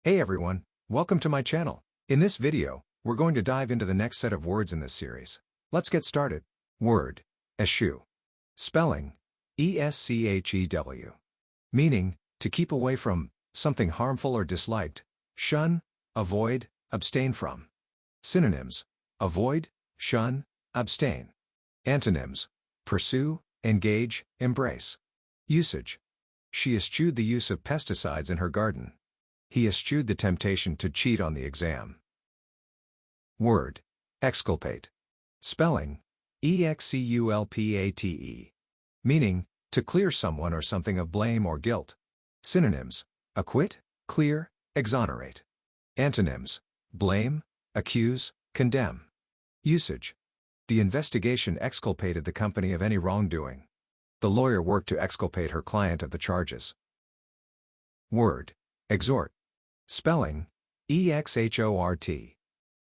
Hey everyone, welcome to my channel. In this video, we're going to dive into the next set of words in this series. Let's get started. Word, eschew. Spelling, E-S-C-H-E-W. Meaning, to keep away from, something harmful or disliked, shun, avoid, abstain from. Synonyms, avoid, shun, abstain. Antonyms, pursue, engage, embrace. Usage. She eschewed the use of pesticides in her garden. He eschewed the temptation to cheat on the exam. Word, exculpate. Spelling, E-X-C-U-L-P-A-T-E. Meaning, to clear someone or something of blame or guilt. Synonyms, acquit, clear, exonerate. Antonyms, blame, accuse, condemn. Usage. The investigation exculpated the company of any wrongdoing. The lawyer worked to exculpate her client of the charges. Word, exhort. Spelling, E-X-H-O-R-T.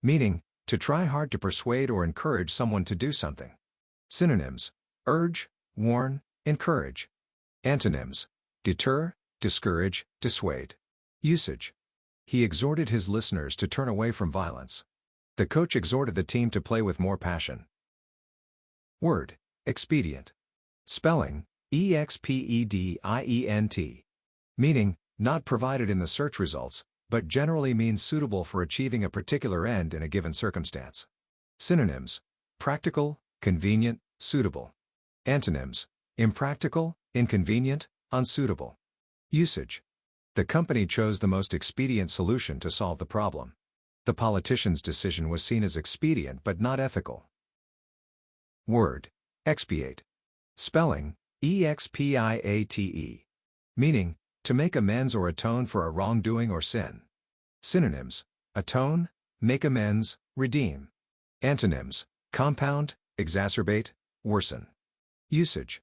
Meaning, to try hard to persuade or encourage someone to do something. Synonyms, urge, warn, encourage. Antonyms, deter, discourage, dissuade. Usage. He exhorted his listeners to turn away from violence. The coach exhorted the team to play with more passion. Word, expedient. Spelling, E-X-P-E-D-I-E-N-T. Meaning, not provided in the search results, but generally means suitable for achieving a particular end in a given circumstance. Synonyms, practical, convenient, suitable. Antonyms, impractical, inconvenient, unsuitable. Usage. The company chose the most expedient solution to solve the problem. The politician's decision was seen as expedient but not ethical. Word, expiate. Spelling, E-X-P-I-A-T-E. Meaning, to make amends or atone for a wrongdoing or sin. Synonyms, atone, make amends, redeem. Antonyms, compound, exacerbate, worsen. Usage.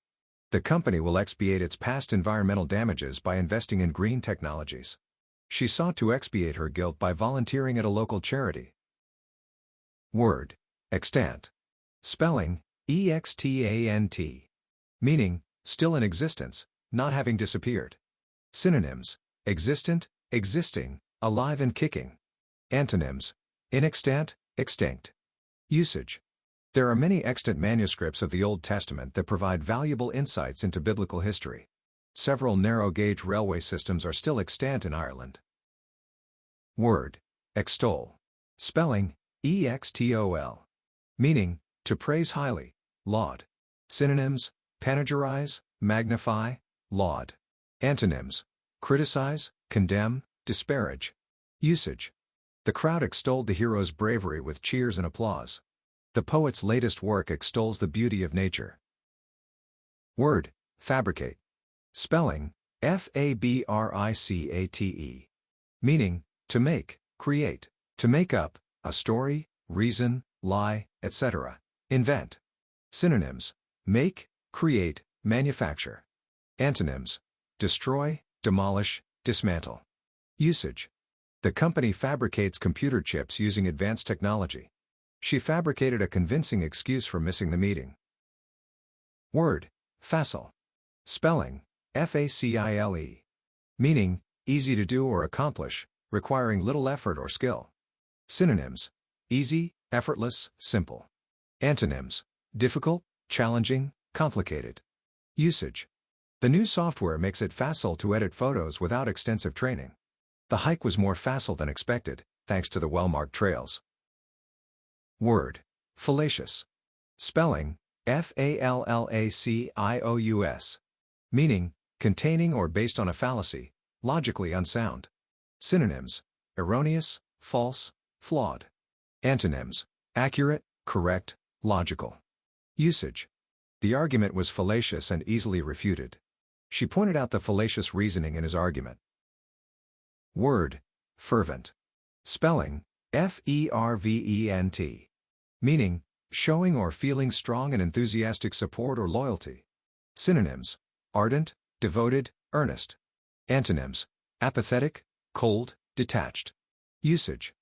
The company will expiate its past environmental damages by investing in green technologies. She sought to expiate her guilt by volunteering at a local charity. Word, extant. Spelling, E-X-T-A-N-T. Meaning, still in existence, not having disappeared. Synonyms, existent, existing, alive and kicking. Antonyms, inextant, extinct. Usage. There are many extant manuscripts of the Old Testament that provide valuable insights into biblical history. Several narrow-gauge railway systems are still extant in Ireland. Word, extol. Spelling, E-X-T-O-L. Meaning, to praise highly, laud. Synonyms, panegyrize, magnify, laud. Antonyms, criticize, condemn, disparage. Usage. The crowd extolled the hero's bravery with cheers and applause. The poet's latest work extols the beauty of nature. Word, fabricate. Spelling, F-A-B-R-I-C-A-T-E. Meaning, to make, create, to make up, a story, reason, lie, etc. Invent. Synonyms, make, create, manufacture. Antonyms, destroy, demolish, dismantle. Usage. The company fabricates computer chips using advanced technology. She fabricated a convincing excuse for missing the meeting. Word, facile. Spelling, F-A-C-I-L-E. Meaning, easy to do or accomplish, requiring little effort or skill. Synonyms, easy, effortless, simple. Antonyms, difficult, challenging, complicated. Usage. The new software makes it facile to edit photos without extensive training. The hike was more facile than expected, thanks to the well-marked trails. Word, fallacious. Spelling, F-A-L-L-A-C-I-O-U-S. Meaning, containing or based on a fallacy, logically unsound. Synonyms, erroneous, false, flawed. Antonyms, accurate, correct, logical. Usage. The argument was fallacious and easily refuted. She pointed out the fallacious reasoning in his argument. Word, fervent. Spelling, F-E-R-V-E-N-T. Meaning, showing or feeling strong and enthusiastic support or loyalty. Synonyms, ardent, devoted, earnest. Antonyms, apathetic, cold, detached. Usage.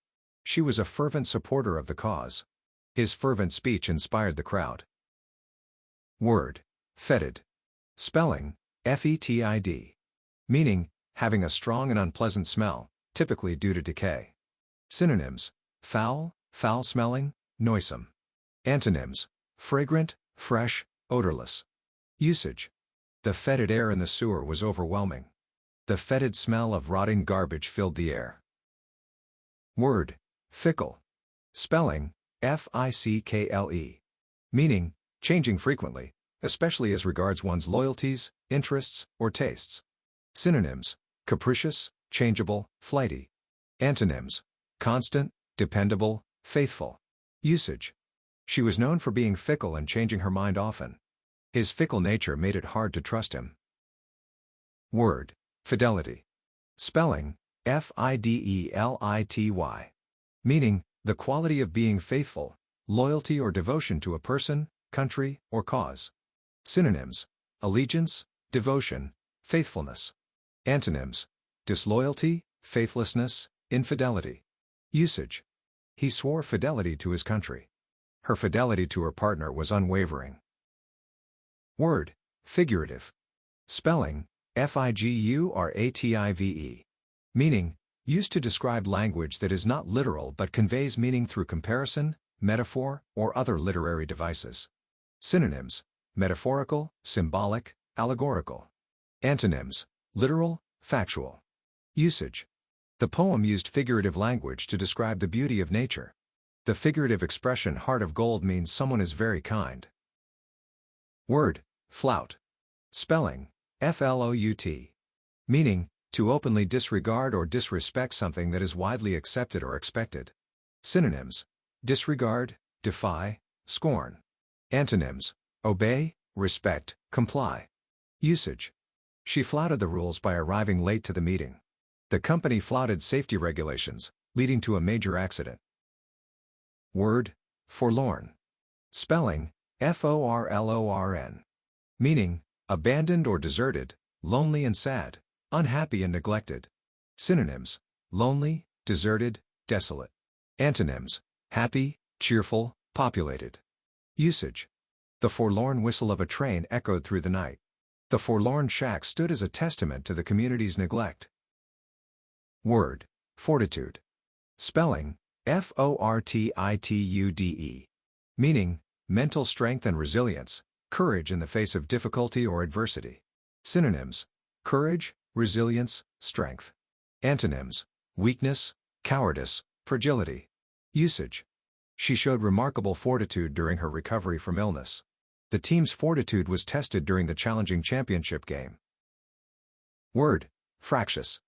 She was a fervent supporter of the cause. His fervent speech inspired the crowd. Word, fetid. Spelling, F-E-T-I-D. Meaning, having a strong and unpleasant smell, typically due to decay. Synonyms: foul, foul-smelling, noisome. Antonyms: fragrant, fresh, odorless. Usage: the fetid air in the sewer was overwhelming. The fetid smell of rotting garbage filled the air. Word: fickle. Spelling: F-I-C-K-L-E. Meaning: changing frequently, especially as regards one's loyalties, interests, or tastes. Synonyms: capricious, changeable, flighty. Antonyms: constant, dependable, faithful. Usage: she was known for being fickle and changing her mind often. His fickle nature made it hard to trust him. Word: fidelity. Spelling: F-I-D-E-L-I-T-Y. Meaning: the quality of being faithful, loyalty or devotion to a person, country, or cause. Synonyms: allegiance, devotion, faithfulness. Antonyms: disloyalty, faithlessness, infidelity. Usage: he swore fidelity to his country. Her fidelity to her partner was unwavering. Word: figurative. Spelling: F-I-G-U-R-A-T-I-V-E. Meaning: used to describe language that is not literal but conveys meaning through comparison, metaphor, or other literary devices. Synonyms: metaphorical, symbolic, allegorical. Antonyms: literal, factual. Usage: the poem used figurative language to describe the beauty of nature. The figurative expression heart of gold means someone is very kind. Word: flout. Spelling: F-L-O-U-T. Meaning: to openly disregard or disrespect something that is widely accepted or expected. Synonyms: disregard, defy, scorn. Antonyms: obey, respect, comply. Usage: she flouted the rules by arriving late to the meeting. The company flouted safety regulations, leading to a major accident. Word: forlorn. Spelling: F-O-R-L-O-R-N. Meaning: abandoned or deserted, lonely and sad, unhappy and neglected. Synonyms: lonely, deserted, desolate. Antonyms: happy, cheerful, populated. Usage: the forlorn whistle of a train echoed through the night. The forlorn shack stood as a testament to the community's neglect. Word: fortitude. Spelling: F-O-R-T-I-T-U-D-E. Meaning: mental strength and resilience, courage in the face of difficulty or adversity. Synonyms: courage, resilience, strength. Antonyms: weakness, cowardice, fragility. Usage: she showed remarkable fortitude during her recovery from illness. The team's fortitude was tested during the challenging championship game. Word: fractious.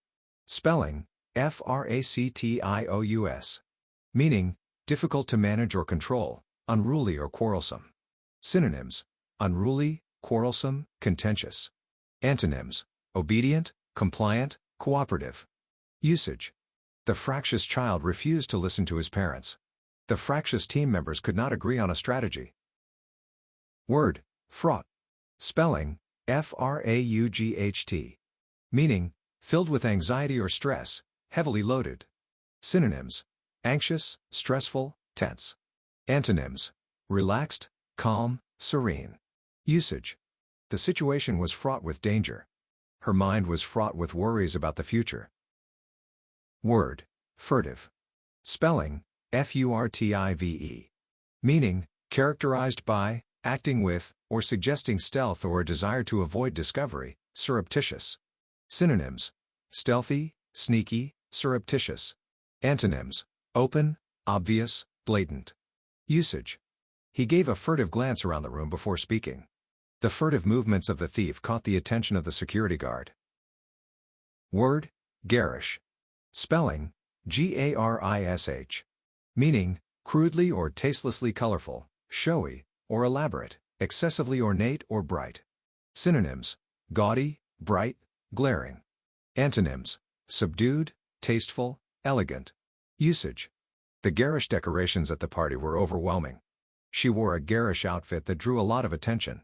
Spelling: F-R-A-C-T-I-O-U-S. Meaning: difficult to manage or control, unruly or quarrelsome. Synonyms: unruly, quarrelsome, contentious. Antonyms: obedient, compliant, cooperative. Usage: the fractious child refused to listen to his parents. The fractious team members could not agree on a strategy. Word: fraught. Spelling: F-R-A-U-G-H-T. Meaning: filled with anxiety or stress, heavily loaded. Synonyms: anxious, stressful, tense. Antonyms: relaxed, calm, serene. Usage: the situation was fraught with danger. Her mind was fraught with worries about the future. Word: furtive. Spelling: F-U-R-T-I-V-E. Meaning: characterized by, acting with, or suggesting stealth or a desire to avoid discovery, surreptitious. Synonyms: stealthy, sneaky, surreptitious. Antonyms: open, obvious, blatant. Usage: he gave a furtive glance around the room before speaking. The furtive movements of the thief caught the attention of the security guard. Word: garish. Spelling: G-A-R-I-S-H. Meaning: crudely or tastelessly colorful, showy, or elaborate, excessively ornate or bright. Synonyms: gaudy, bright, glaring. Antonyms: subdued, tasteful, elegant. Usage: the garish decorations at the party were overwhelming. She wore a garish outfit that drew a lot of attention.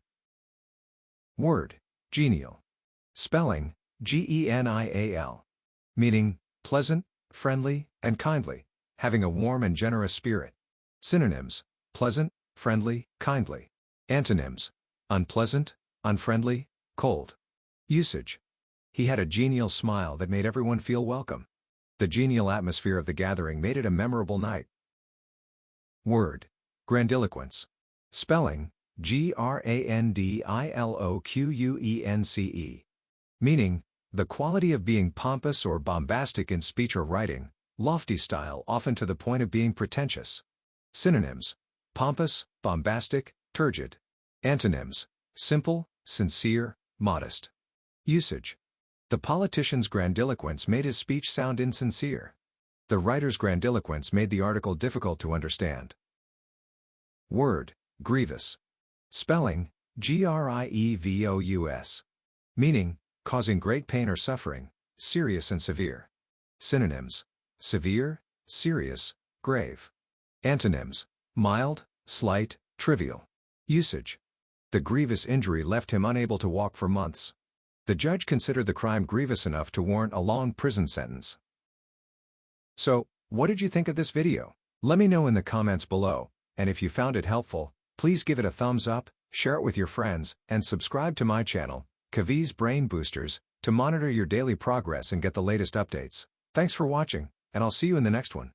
Word: genial. Spelling: G-E-N-I-A-L. Meaning: pleasant, friendly, and kindly, having a warm and generous spirit. Synonyms: pleasant, friendly, kindly. Antonyms: unpleasant, unfriendly, cold. Usage: he had a genial smile that made everyone feel welcome. The genial atmosphere of the gathering made it a memorable night. Word: grandiloquence. Spelling: Grandiloquence. Meaning: the quality of being pompous or bombastic in speech or writing, lofty style often to the point of being pretentious. Synonyms: pompous, bombastic, turgid. Antonyms: simple, sincere, modest. Usage: the politician's grandiloquence made his speech sound insincere. The writer's grandiloquence made the article difficult to understand. Word: grievous. Spelling: Grievous. Meaning: causing great pain or suffering, serious and severe. Synonyms: severe, serious, grave. Antonyms: mild, slight, trivial. Usage: the grievous injury left him unable to walk for months. The judge considered the crime grievous enough to warrant a long prison sentence. So, what did you think of this video? Let me know in the comments below, and if you found it helpful, please give it a thumbs up, share it with your friends, and subscribe to my channel, Kavi's Brain Boosters, to monitor your daily progress and get the latest updates. Thanks for watching, and I'll see you in the next one.